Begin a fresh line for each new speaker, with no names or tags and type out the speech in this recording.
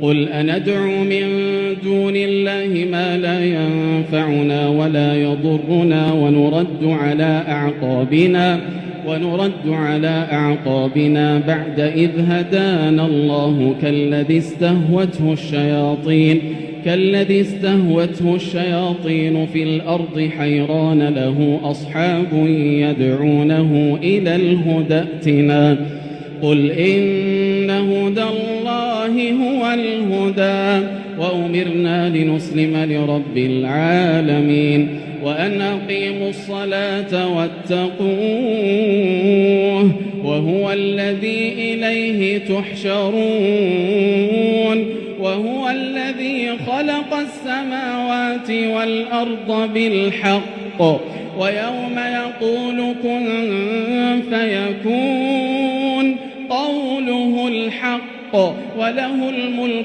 قل أندعو من دون الله ما لا ينفعنا ولا يضرنا ونرد على أعقابنا بعد إذ هدانا الله كالذي استهوته الشياطين في الأرض حيران له أصحاب يدعونه إلى الهدى ائتنا قل إن هدى الله هو الهدى وأمرنا لنسلم لرب العالمين وأن أقيموا الصلاة واتقوه وهو الذي إليه تحشرون وهو الذي خلق السماوات والأرض بالحق ويوم يقول كن فيكون قوله الحق وله الملك